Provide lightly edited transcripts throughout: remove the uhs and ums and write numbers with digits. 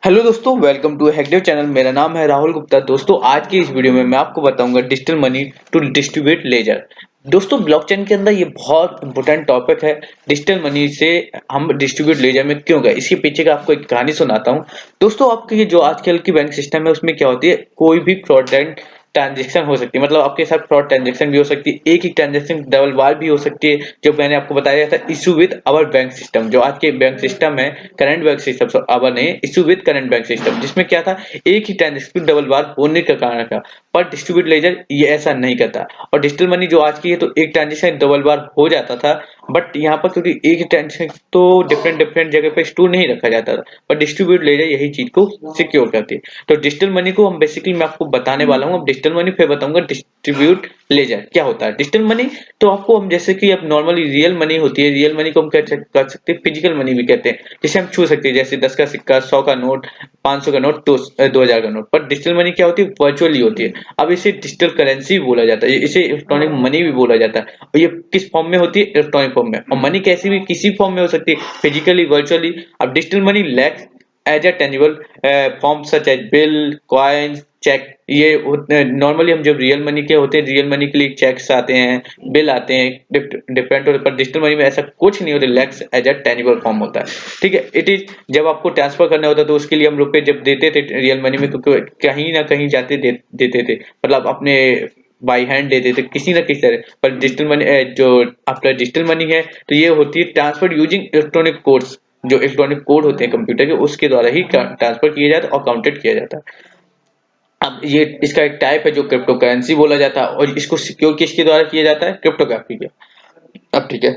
Hello दोस्तों, welcome to हैकडेव channel. मेरा नाम है राहुल गुप्ता। दोस्तों, आज की इस वीडियो में मैं आपको बताऊंगा digital money to distribute ledger. दोस्तों, ब्लॉकचेन के अंदर ये बहुत इंपॉर्टेंट टॉपिक है। डिजिटल मनी से हम डिस्ट्रीब्यूट लेजर में क्यों गए, इसके पीछे का आपको एक कहानी सुनाता हूँ। दोस्तों, आपके ये जो आजकल की बैंक सिस्टम है उसमें क्या होती है, कोई भी फ्रॉडलेंट ट्रांजेक्शन हो सकती है। मतलब आपके साथ फ्रॉड ट्रांजेक्शन भी हो सकती है, एक ही ट्रांजेक्शन डबल बार भी हो सकती है। जो मैंने आपको बताया था, issue with our bank system, जो आज के बैंक सिस्टम है, करंट बैंक सिस्टम आवर नहीं, issue with current bank system, जिसमें क्या था, एक ही ट्रांजेक्शन डबल बार होने का कारण था। पर डिस्ट्रीब्यूट लेजर ये ऐसा नहीं करता। और डिजिटल मनी जो आज की है, तो एक ट्रांजेक्शन डबल बार हो जाता था, बट यहाँ पर क्योंकि एक ही ट्रांजेक्शन तो डिफरेंट डिफरेंट जगह पे स्टोर नहीं रखा जाता था, पर डिस्ट्रीब्यूट लेजर यही चीज को सिक्योर करती है। तो डिजिटल मनी को हम बेसिकली मैं आपको बताने वाला हूँ। अब डिजिटल मनी फिर बताऊंगा डिस्ट्रीब्यूट लेजर क्या होता है। डिजिटल मनी तो आपको हम जैसे कि अब नॉर्मली रियल मनी होती है, रियल मनी को हम कर सकते हैं, फिजिकल मनी भी कहते हैं, जिसे हम छू सकते हैं, जैसे 10 का सिक्का, 100 का नोट, 500 का नोट, 2000 का नोट। पर डिजिटल मनी क्या होती है, वर्चुअली होती है। अब इसे डिजिटल करेंसी भी बोला जाता है, इसे इलेक्ट्रॉनिक मनी भी बोला जाता है। और ये किस फॉर्म में होती है, इलेक्ट्रॉनिक फॉर्म में। और मनी कैसी भी किसी फॉर्म में हो सकती है, फिजिकली, वर्चुअली। अब digital money lacks as a tangible form such as bill, coins, cheque. ये नॉर्मली हम जब रियल मनी के होते हैं, रियल मनी के लिए चेक्स आते हैं, बिल आते हैं, डिफरेंट होते हैं। पर डिजिटल मनी में ऐसा कुछ नहीं होता, lacks as a tangible form होता है। ठीक है, इट इज जब आपको ट्रांसफर करना होता है तो उसके लिए हम रुपए जब देते थे रियल मनी में, क्योंकि कहीं ना कहीं जाते देते थे, मतलब अपने बाई हैंड दे देते किसी ना किसी तरह। पर डिजिटल मनी जो आपका डिजिटल मनी है, तो ये होती है ट्रांसफर यूजिंग इलेक्ट्रॉनिक कोड्स। जो इलेक्ट्रॉनिक कोड होते हैं कंप्यूटर के, उसके द्वारा ही ट्रांसफर किया जाता है और काउंटेड किया जाता है। अब ये इसका एक टाइप है जो क्रिप्टो करेंसी बोला जाता है, और इसको सिक्योर किसके द्वारा किया जाता है, क्रिप्टोग्राफी के। अब ठीक है,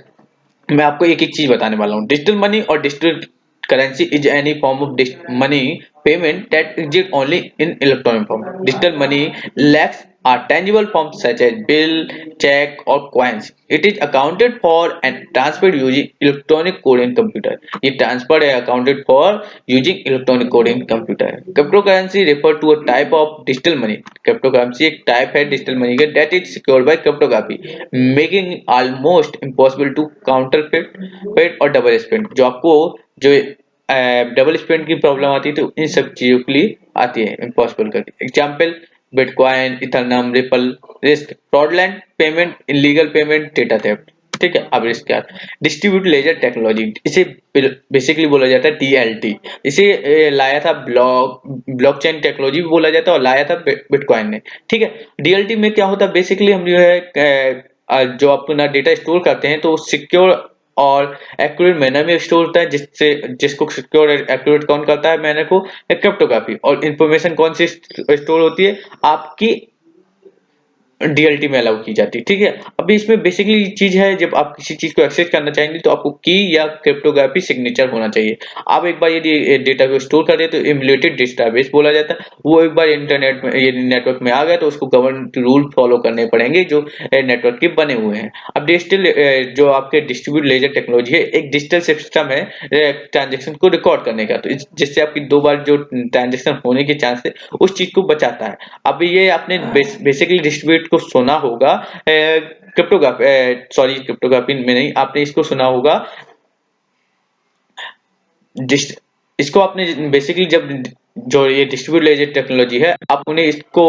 मैं आपको एक एक चीज बताने वाला हूँ। डिजिटल मनी और digital currency is any form of money payment that exists only in electronic form. Digital money lacks a tangible form such as bill, check, or coins. It is accounted for and transferred using electronic code in computer. ये transferred है accounted for using electronic code in computer. Cryptocurrency refer to a type of digital money. Cryptocurrency एक type है digital money का that is secured by cryptography, making it almost impossible to counterfeit और double spend। जो आपको जो double spend की problem आती है, तो इन सब चीजों के लिए आती है, इम्पॉसिबल करती है। Example, bitcoin, Ethereum, Ripple. Risk, fraudulent payment, illegal payment, data theft. ठीक है, अब रिस्क क्या, डिस्ट्रीब्यूट लेजर टेक्नोलॉजी, इसे बेसिकली बोला जाता है डीएलटी। इसे लाया था ब्लॉकचेन टेक्नोलॉजी भी बोला जाता है, और लाया था बिटकॉइन ने। ठीक है, डीएलटी में क्या होता है, बेसिकली हम जो है जो अपना डेटा स्टोर करते हैं, तो सिक्योर और एक्यूरेट मैनर में स्टोर होता है, जिससे जिसको सिक्योर एक्यूरेट कौन करता है, मैनर को, क्रिप्टोग्राफी। और इंफॉर्मेशन कौन सी स्टोर होती है, आपकी डीएलटी में अलाउ की जाती है। ठीक है, अभी इसमें बेसिकली चीज है, जब आप किसी चीज को एक्सेस करना चाहेंगे, तो आपको की या क्रिप्टोग्राफी सिग्नेचर होना चाहिए। आप एक बार यदि डेटा को स्टोर कर दे, तो इम्यूलेटेड डेटाबेस बोला जाता है। वो एक बार इंटरनेट में, ये नेटवर्क में आ गया, तो उसको गवर्नमेंट रूल फॉलो करने पड़ेंगे जो नेटवर्क के बने हुए हैं। अब डिजिटल जो आपके डिस्ट्रीब्यूट लेजर टेक्नोलॉजी है, एक डिजिटल सिस्टम है ट्रांजेक्शन को रिकॉर्ड करने का, तो जिससे आपकी दो बार जो ट्रांजेक्शन होने के चांस है, उस चीज को बचाता है। अब ये आपने बेसिकली डिस्ट्रीब्यूट को सुना होगा, क्रिप्टोग्राफी, सॉरी क्रिप्टोग्राफी में नहीं, आपने इसको सुना होगा, इसको आपने बेसिकली जब जो ये डिस्ट्रीब्यूट लेजर टेक्नोलॉजी है, आपने इसको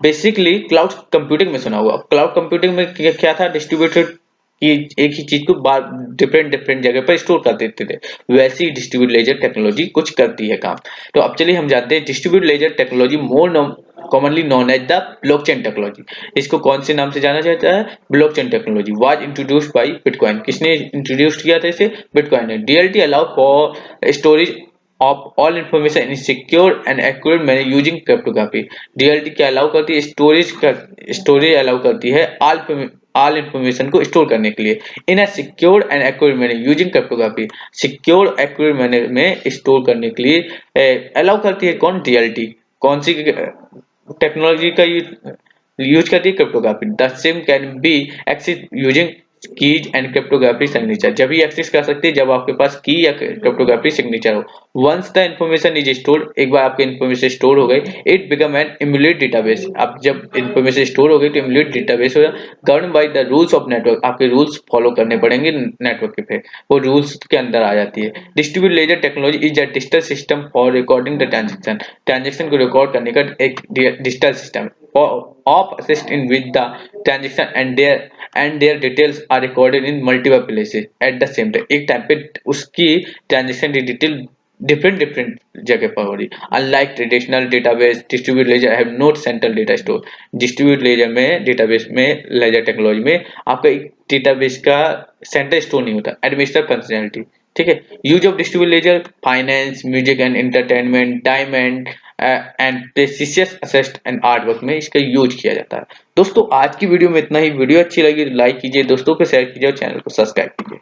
बेसिकली क्लाउड कंप्यूटिंग में सुना होगा। क्लाउड कंप्यूटिंग में क्या था, डिस्ट्रीब्यूटेड कि एक ही चीज को बार डिफरेंट डिफरेंट जगह पर स्टोर कर देते थे, वैसी डिस्ट्रीब्यूट लेजर टेक्नोलॉजी कुछ करती है काम। तो अब चलिए हम जानते हैं distribute ledger technology, more commonly known as the blockchain technology. इसको कौन से नाम से जाना जाता है, blockchain technology. Was introduced by Bitcoin. किसने इंट्रोड्यूस किया था इसे, बिटकॉइन ने। DLT allow for storage of all information in secure and accurate manner using cryptography। DLT क्या अलाउ करती है, स्टोरेज अलाउ करती है ऑल इंफॉर्मेशन को स्टोर करने के लिए in a secure and accurate manner using cryptography. Secure accurate manner में स्टोर करने के लिए अलाउ करती है कौन, डीएलटी। कौन सी टेक्नोलॉजी का यूज करती है, cryptography. The same can be access using keys and cryptography signature जब ही एक्सेस कर सकते हैं जब आपके पास की या क्रिप्टोग्राफी सिग्नेचर हो। Once the information is stored, एक बार आपकी इंफॉर्मेशन स्टोर हो गई, इट बिकम एन इम्यूलेट डेटाबेस। अब जब इंफॉर्मेशन स्टोर हो गई तो इम्यूलेट डेटाबेस हो govern by the rules of network, आपके रूल्स फॉलो करने पड़ेंगे नेटवर्क के, फिर वो रूल्स के अंदर आ जाती है। Distribute ledger technology is a digital system for recording the transaction, transaction को रिकॉर्ड करने का एक digital system of assist in with the transaction and their details are recorded in multiple places at the same time। एक time पे उसकी transaction की detail different जगह पर हो रही। Unlike traditional database, distribute ledger have no central data store. Distribute ledger में database में लेजर टेक्नोलॉजी में आपका एक डेटाबेस का सेंट्रल स्टोर नहीं होता। एडमिनिस्टर फंक्शनैलिटी, ठीक है। Use of distribute ledger, finance, music and entertainment, diamond and precious assets and art work में इसका यूज किया जाता है। दोस्तों आज की वीडियो में इतना ही। वीडियो अच्छी लगी तो लाइक कीजिए, दोस्तों को शेयर कीजिए और चैनल को सब्सक्राइब कीजिए।